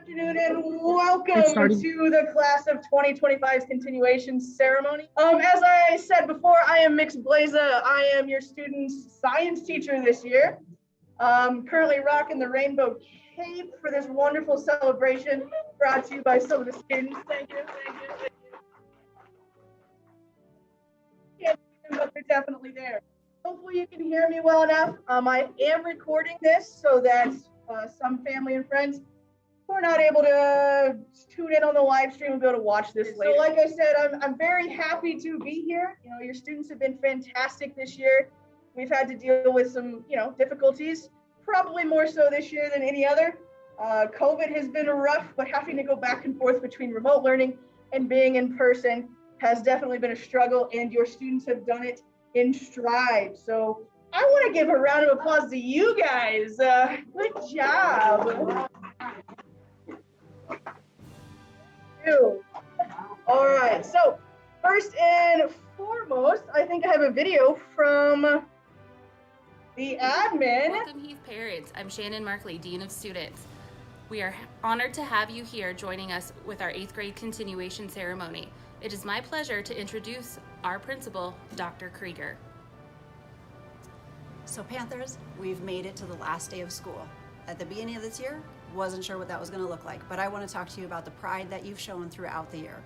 Afternoon and welcome to the class of 2025's continuation ceremony. As I said before, I am Miss Blasa. I am your student's science teacher this year. Currently rocking the rainbow cape for this wonderful celebration brought to you by some of the students. Thank you. Can't see them, but they're definitely there. Hopefully you can hear me well enough. I am recording this so that some family and friends who are not able to tune in on the live stream will be able to watch this later. So like I said, I'm very happy to be here. You know, your students have been fantastic this year. We've had to deal with some, difficulties, probably more so this year than any other. COVID has been rough, but having to go back and forth between remote learning and being in person has definitely been a struggle, and your students have done it in stride. So I want to give a round of applause to you guys. Good job. All right, so first and foremost, I think I have a video from the admin. Welcome, Heath parents. I'm Shannon Markley, Dean of Students. We are honored to have you here joining us with our 8th grade continuation ceremony. It is my pleasure to introduce our principal, Dr. Krieger. So Panthers, we've made it to the last day of school. At the beginning of this year, wasn't sure what that was going to look like, but I want to talk to you about the pride that you've shown throughout the year.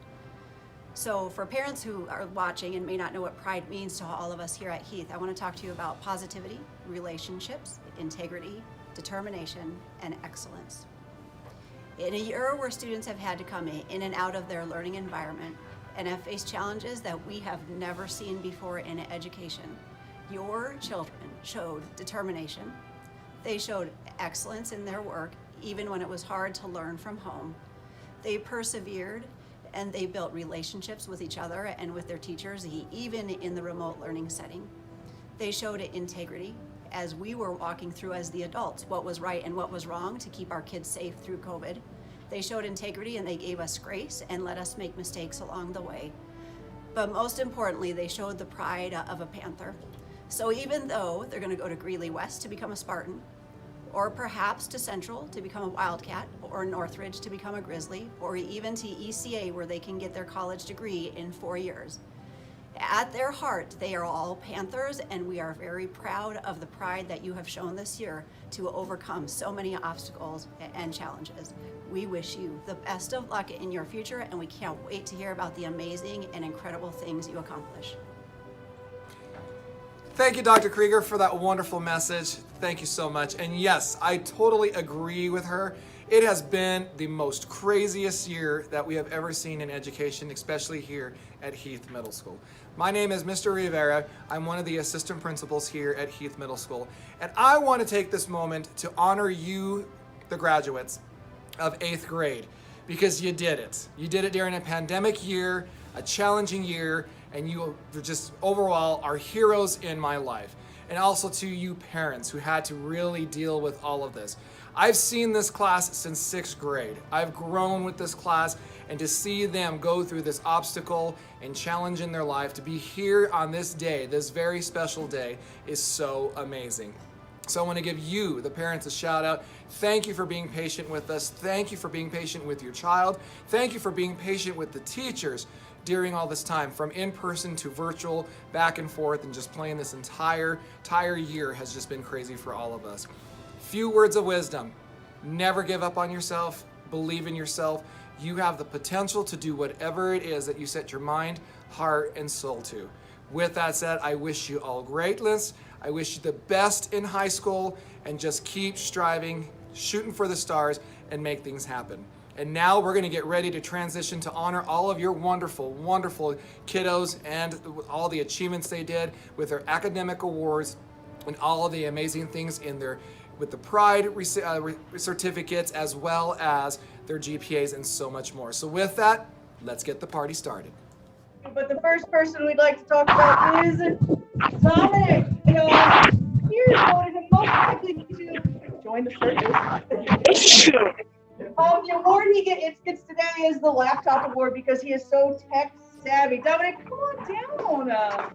So for parents who are watching and may not know what pride means to all of us here at Heath, I want to talk to you about positivity, relationships, integrity, determination, and excellence. In a year where students have had to come in and out of their learning environment and have faced challenges that we have never seen before in education, your children showed determination. They showed excellence in their work, even when it was hard to learn from home. They persevered, and they built relationships with each other and with their teachers, even in the remote learning setting. They showed integrity as we were walking through as the adults what was right and what was wrong to keep our kids safe through COVID. They showed integrity, and they gave us grace and let us make mistakes along the way. But most importantly, they showed the pride of a Panther. So even though they're going to go to Greeley West to become a Spartan, or perhaps to Central to become a Wildcat, or Northridge to become a Grizzly, or even to ECA where they can get their college degree in 4 years, at their heart, they are all Panthers, and we are very proud of the pride that you have shown this year to overcome so many obstacles and challenges. We wish you the best of luck in your future, and we can't wait to hear about the amazing and incredible things you accomplish. Thank you, Dr. Krieger, for that wonderful message. Thank you so much. And yes, I totally agree with her. It has been the most craziest year that we have ever seen in education, especially here at Heath Middle School. My name is Mr. Rivera. I'm one of the assistant principals here at Heath Middle School. And I want to take this moment to honor you, the graduates of 8th grade, because you did it. You did it during a pandemic year, a challenging year, and you just overall are heroes in my life. And also to you parents who had to really deal with all of this. I've seen this class since 6th grade. I've grown with this class, and to see them go through this obstacle and challenge in their life, to be here on this day, this very special day, is so amazing. So I want to give you, the parents, a shout out. Thank you for being patient with us. Thank you for being patient with your child. Thank you for being patient with the teachers during all this time, from in-person to virtual, back and forth, and just playing this entire year has just been crazy for all of us. Few words of wisdom. Never give up on yourself. Believe in yourself. You have the potential to do whatever it is that you set your mind, heart, and soul to. With that said, I wish you all greatness. I wish you the best in high school, and just keep striving, shooting for the stars, and make things happen. And now we're going to get ready to transition to honor all of your wonderful, wonderful kiddos and all the achievements they did with their academic awards and all of the amazing things in their, with the pride certificates, as well as their GPAs and so much more. So with that, let's get the party started. But the first person we'd like to talk about is Dominic. Here's voted him most likely to join the circus. The award he gets today is the laptop award because he is so tech savvy. Dominic, come on down.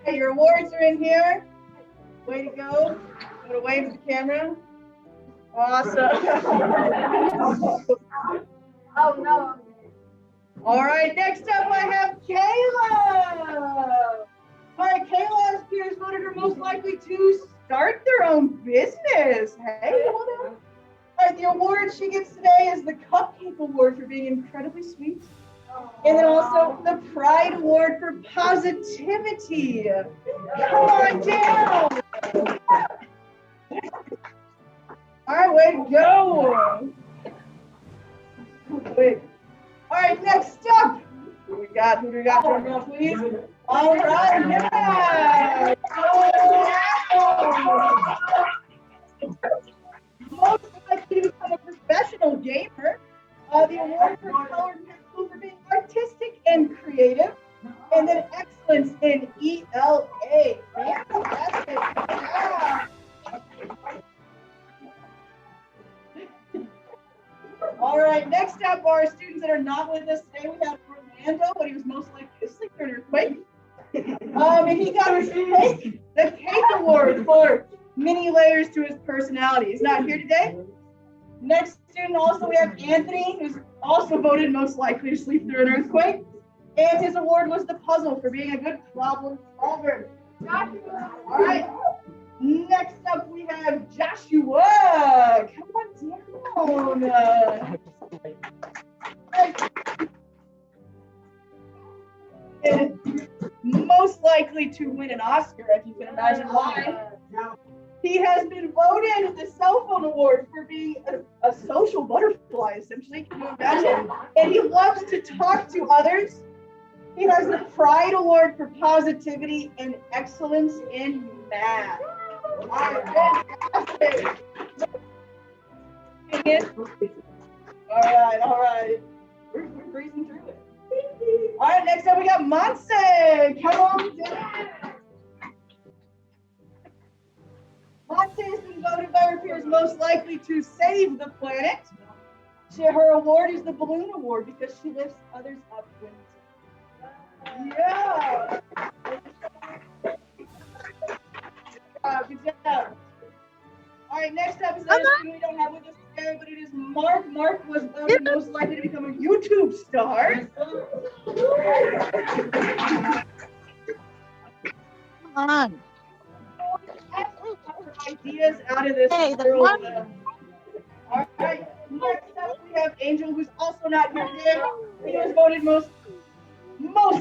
right, your awards are in here. Way to go. Go to wave to the camera. Awesome. Oh no. All right, next up I have Kayla. All right, Kayla's peers voted her most likely to start their own business. Hey, hold on. All right, the award she gets today is the Cupcake Award for being incredibly sweet. And then also the Pride Award for positivity. Come on down. All right, way to go. Wait. All right, next up. Who do we got? Drum roll, please. All right, yeah. Most likely to become a professional gamer. The award for colored pencil for being artistic and creative. And then excellence in ELA. Fantastic. Yeah. All right, next up are students that are not with us today. We have Orlando, but he was most likely asleep during an earthquake. And he got the cake award for many layers to his personality. He's not here today. Next student also we have Anthony, who's also voted most likely to sleep through an earthquake. And his award was the puzzle for being a good problem solver. All right. Next up we have Joshua. Come on down. And most likely to win an Oscar, if you can imagine why. He has been voted the cell phone award for being a social butterfly, essentially. Can you imagine? And he loves to talk to others. He has the Pride Award for positivity and excellence in math. All right, fantastic. All right. We're breezing through it. All right, next up we got Monse. Come on down. Monse has been voted by her peers most likely to save the planet. Her award is the Balloon Award because she lifts others up when yeah. Good job. All right, next up is another student we don't have with us today, but it is Mark. Mark was voted most likely to become a YouTube star. Come on. Ideas out of this world. All right, next up we have Angel, who's also not here today. He was voted most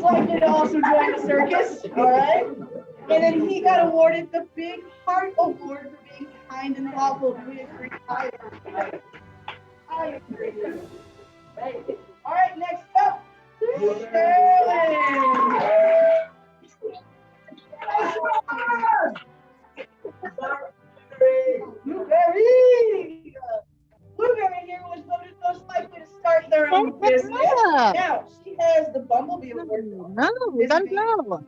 likely to also join the circus. All right, and then he got awarded the Big Heart Award for being kind and thoughtful. Do we agree? I agree. All right, next up, Blueberry here was voted most likely to start their own business. Now, she has the Bumblebee Award.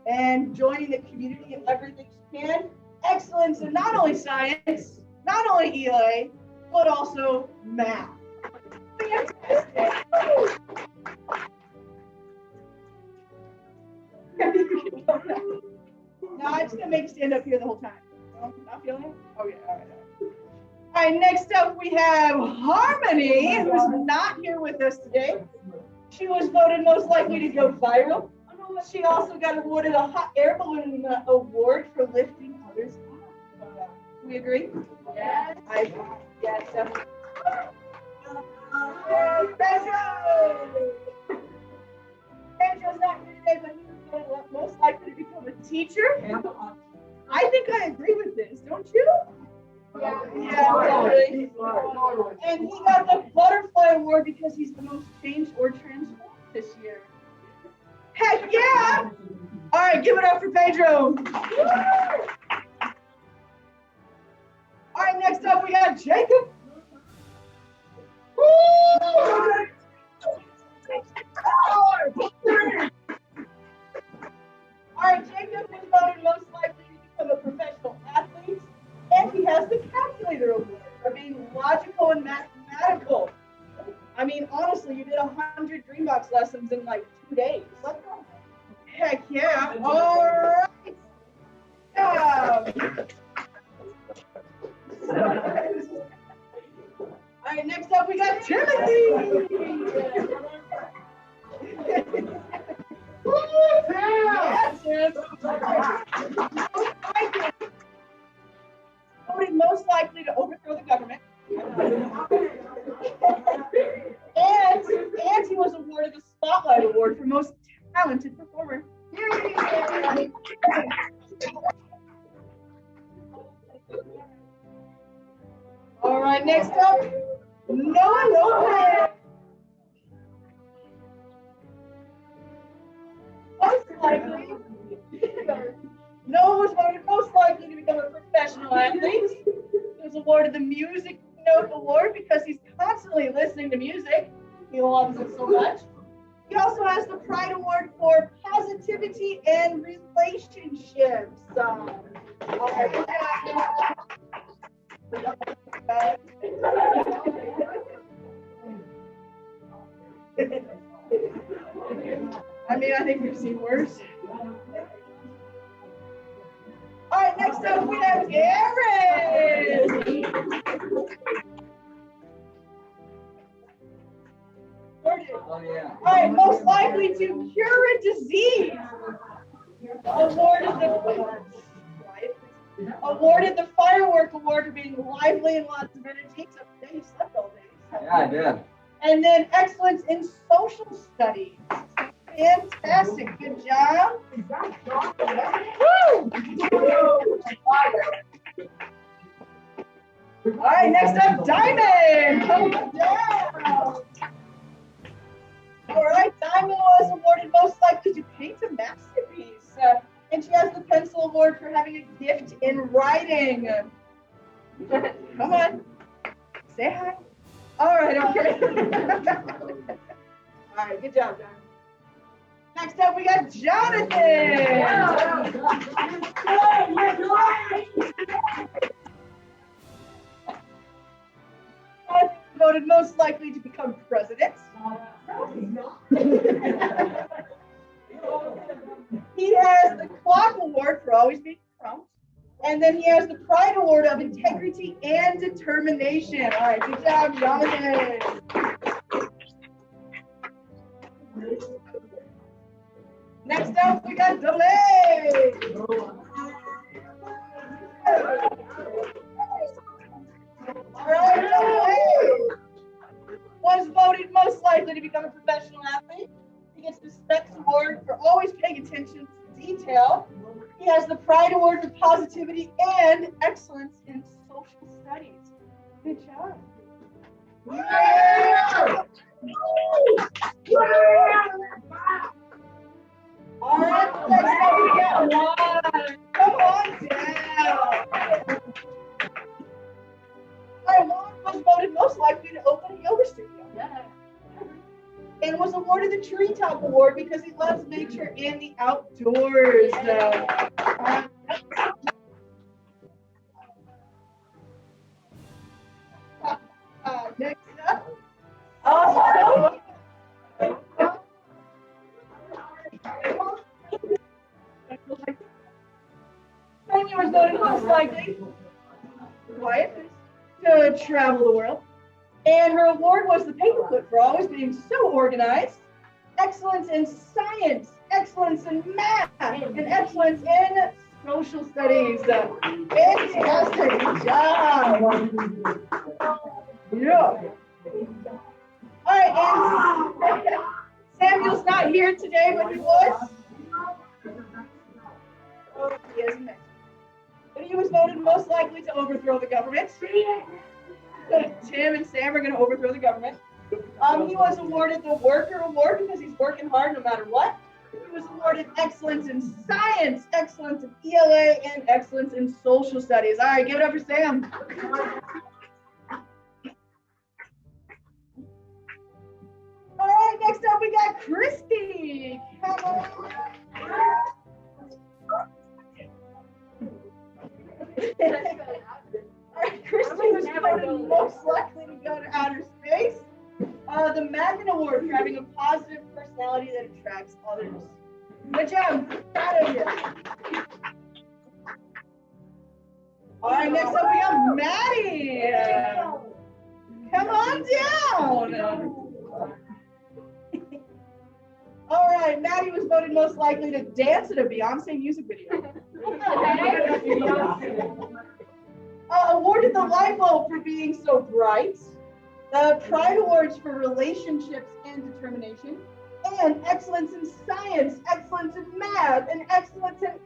And joining the community in everything she can. Excellence in not only science, not only ELA, but also math. Fantastic. No, I'm just going to make you stand up here the whole time. Not feeling it? Oh, yeah. All right. All right, next up we have Harmony, who's not here with us today. She was voted most likely to go viral. She also got awarded a hot air balloon award for lifting others up. We agree? Yes. Yes, definitely. Pedro's not here today, but he was most likely to become a teacher. I think I agree with this, don't you? Yeah, totally. And he got the Butterfly Award because he's the most changed or transformed this year. Heck yeah! All right, give it up for Pedro. All right, next up we got Jacob. All right, Jacob was voted most likely to become a professional athlete, and he has the Calculator Award for being logical and mathematical. I mean, honestly, you did 100 Dreambox lessons in like 2 days. Heck yeah. All right. All right, next up, Noah Lopez. Most likely, Noah was voted most likely to become a professional athlete. He was awarded the Music Note Award because he's constantly listening to music. He loves it so much. He also has the Pride Award for positivity and relationships. I mean, I think we've seen worse. All right, next up we have Aaron. Oh, yeah. All right, most likely to cure a disease. Awarded the Firework Award for being lively and lots of energy. Except today you slept all day. Yeah, I did. And then excellence in social studies. Fantastic. Good job. Woo! All right, next up, Diamond. Come on down. All right, Diamond was awarded most likely to paint a masterpiece. And she has the Pencil Award for having a gift in writing. Come on. Say hi. All right, okay. All right, good job, Diamond. Next up, we got Jonathan. Voted most likely to become president. He has the Clock Award for always being prompt. And then he has the Pride Award of integrity and determination. All right, good job, Jonathan. Next up, we got Delay. All right, Delay was voted most likely to become a professional athlete. He gets the Specs Award for always paying attention to detail. He has the Pride Award for positivity and excellence in social studies. Good job. Yeah. All right, next up we got Juan. Come on down. Juan was voted most likely to open a yoga studio. Yeah. And was awarded the Treetop Award because he loves nature and the outdoors. Next up. Tanya was voted most likely to travel the world. And her award was the Paperclip for always being so organized, excellence in science, excellence in math, and excellence in social studies. Fantastic. Good job. Yeah. All right, and Samuel's not here today, but he was. Oh, he isn't mentioned. But he was voted most likely to overthrow the government. Tim and Sam are going to overthrow the government. He was awarded the Worker Award because he's working hard no matter what. He was awarded excellence in science, excellence in ELA, and excellence in social studies. All right, give it up for Sam. All right, next up we got Christy. Come on. Christy was voted most likely to go to outer space. The Magnet Award for having a positive personality that attracts others. Good job. Proud of you. All right, next up we have Maddie. Come on down. All right, Maddie was voted most likely to dance in a Beyonce music video. Awarded the Light Bulb for being so bright, the Pride Awards for relationships and determination, and excellence in science, excellence in math, and excellence in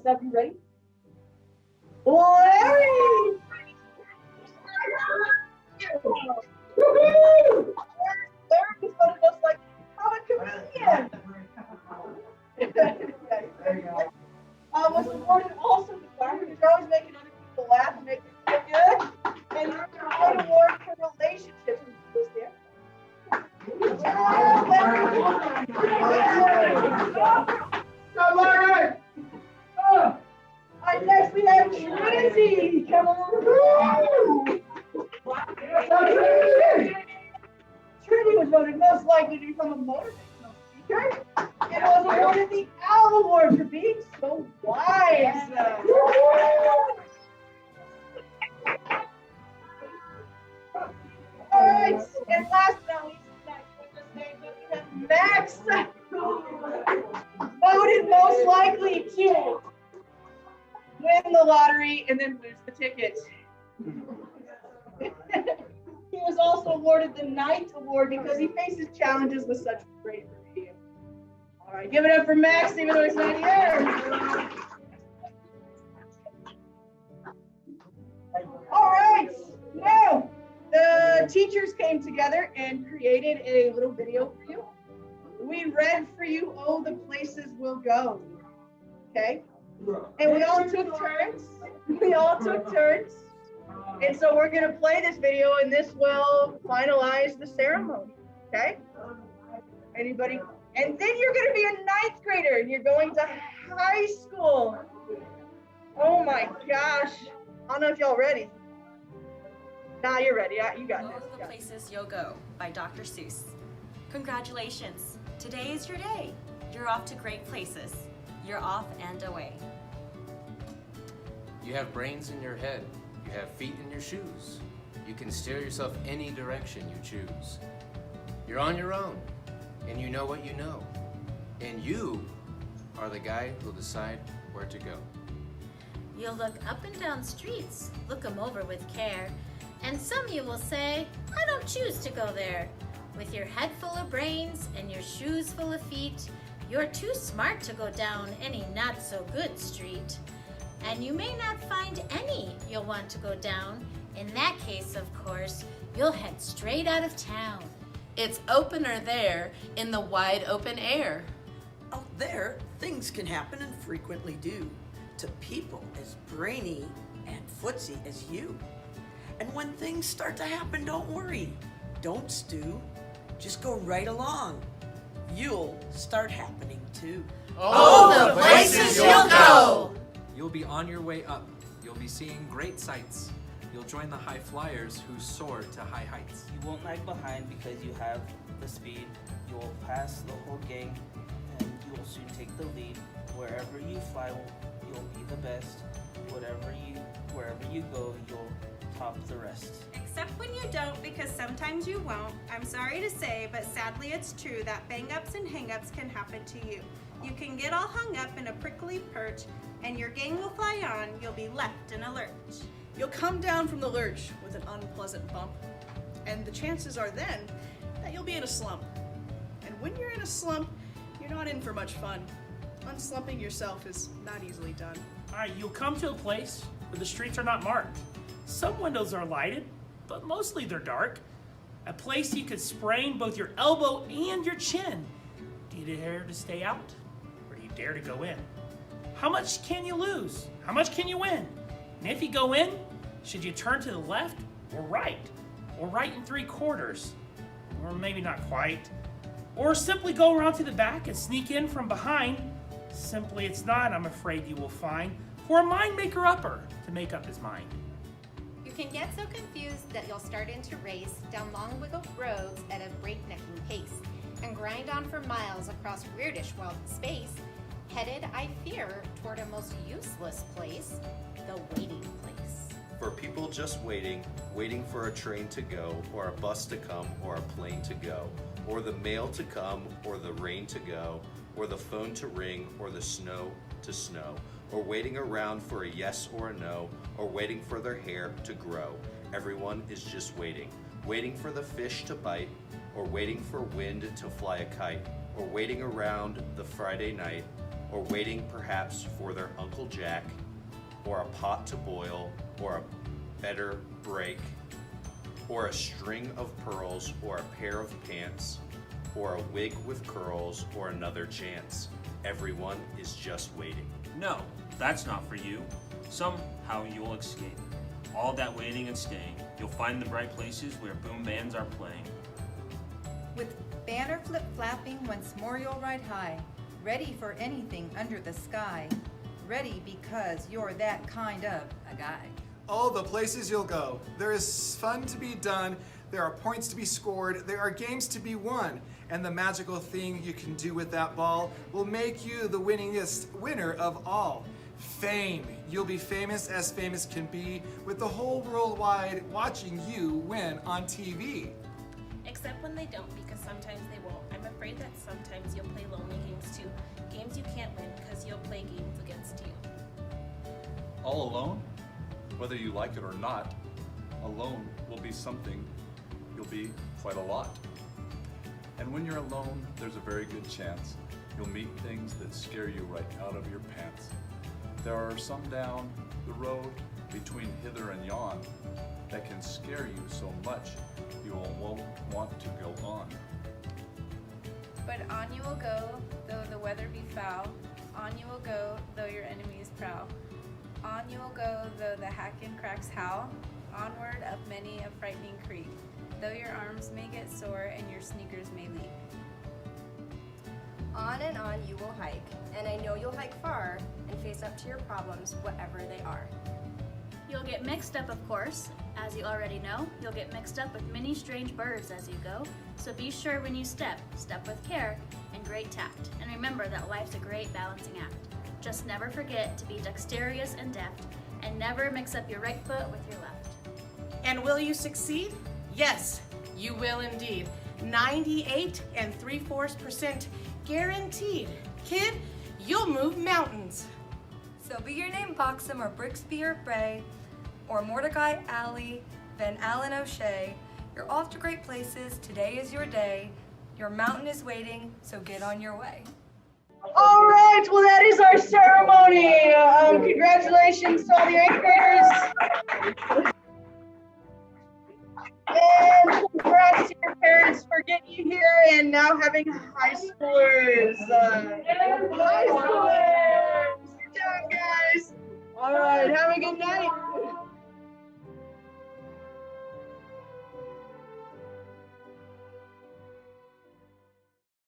up. You ready? Larry! Woohoo! Larry is what it looks like to become a comedian. There you go. Was awarded also the because you're always making other people laugh and make them feel good. And you're an award for relationships. Who's there? Come on! All right, next we have Trinity. Come on. Trinity was voted most likely to become a motivational speaker and was awarded the Owl Award for being so wise. All right, and last but not least, we have Max, voted most likely to win the lottery and then lose the ticket. He was also awarded the Knight Award because he faces challenges with such bravery. All right, give it up for Max, even though he's not here. All right, now the teachers came together and created a little video for you. We read for you, "Oh, the places we'll go." Okay? And we all took turns. And so we're going to play this video and this will finalize the ceremony. Okay? Anybody? And then you're going to be a 9th grader and you're going to high school. Oh my gosh. I don't know if y'all ready. Nah, you're ready. You got Go this. to the Places You'll Go by Dr. Seuss. Congratulations. Today is your day. You're off to great places. You're off and away. You have brains in your head. You have feet in your shoes. You can steer yourself any direction you choose. You're on your own, and you know what you know. And you are the guy who'll decide where to go. You'll look up and down streets, look 'em over with care, and some you will say, I don't choose to go there. With your head full of brains and your shoes full of feet, you're too smart to go down any not so good street. And you may not find any you'll want to go down. In that case, of course, you'll head straight out of town. It's opener there in the wide open air. Out there, things can happen and frequently do to people as brainy and footsy as you. And when things start to happen, don't worry. Don't stew. Just go right along. You'll start happening too. Oh, the places you'll go! You'll be on your way up. You'll be seeing great sights. You'll join the high flyers who soar to high heights. You won't lag behind because you have the speed. You will pass the whole gang and you will soon take the lead. Wherever you fly, you'll be the best. Wherever you go, you'll top the rest. Except when you don't, because sometimes you won't. I'm sorry to say, but sadly it's true that bang-ups and hang-ups can happen to you. You can get all hung up in a prickly perch, and your gang will fly on, you'll be left in a lurch. You'll come down from the lurch with an unpleasant bump, and the chances are then that you'll be in a slump. And when you're in a slump, you're not in for much fun. Unslumping yourself is not easily done. Alright, you'll come to a place where the streets are not marked. Some windows are lighted, but mostly they're dark. A place you could sprain both your elbow and your chin. Do you dare to stay out, or do you dare to go in? How much can you lose? How much can you win? And if you go in, should you turn to the left or right? Or right and 3/4? Or maybe not quite. Or simply go around to the back and sneak in from behind? Simply it's not, I'm afraid you will find, for a mind maker upper to make up his mind. You can get so confused that you'll start in to race down long wiggled roads at a breaknecking pace and grind on for miles across weirdish wild space, headed, I fear, toward a most useless place, the waiting place. For people just waiting for a train to go, or a bus to come, or a plane to go, or the mail to come, or the rain to go, or the phone to ring, or the snow to snow, or waiting around for a yes or a no, or waiting for their hair to grow. Everyone is just waiting for the fish to bite, or waiting for wind to fly a kite, or waiting around the Friday night, or waiting perhaps for their Uncle Jack, or a pot to boil, or a better break, or a string of pearls, or a pair of pants, or a wig with curls, or another chance. Everyone is just waiting. No, that's not for you. Somehow you'll escape. All that waiting and staying, you'll find the bright places where boom bands are playing. With banner flip-flapping, once more you'll ride high, ready for anything under the sky. Ready because you're that kind of a guy. All the places you'll go. There is fun to be done. There are points to be scored. There are games to be won. And the magical thing you can do with that ball will make you the winningest winner of all. Fame. You'll be famous as famous can be, with the whole world wide watching you win on TV. Except when they don't, because sometimes they won't. I'm afraid that sometimes you'll play lonely games too. Games you can't win because you'll play games against you. All alone? Whether you like it or not, alone will be something you'll be quite a lot. And when you're alone, there's a very good chance you'll meet things that scare you right out of your pants. There are some down the road between hither and yon that can scare you so much you won't want to go on. But on you will go, though the weather be foul. On you will go, though your enemies prowl. On you will go, though the hack and cracks howl. Onward up many a frightening creek, though your arms may get sore and your sneakers may leak. On and on you will hike, and I know you'll hike far and face up to your problems, whatever they are. You'll get mixed up, of course. As you already know, you'll get mixed up with many strange birds as you go. So be sure when you step with care and great tact. And remember that life's a great balancing act. Just never forget to be dexterous and deft, and never mix up your right foot with your left. And will you succeed? Yes, you will indeed. 98 3/4% guaranteed. Kid, you'll move mountains. So be your name Boxham or Brixby or Bray, or Mordecai Alley, Van Allen O'Shea. You're off to great places. Today is your day. Your mountain is waiting, so get on your way. All right, well, that is our ceremony. Congratulations to all the 8th graders. And congrats to your parents for getting you here and now having high schoolers. High schoolers! Good job, guys. All right, have a good night.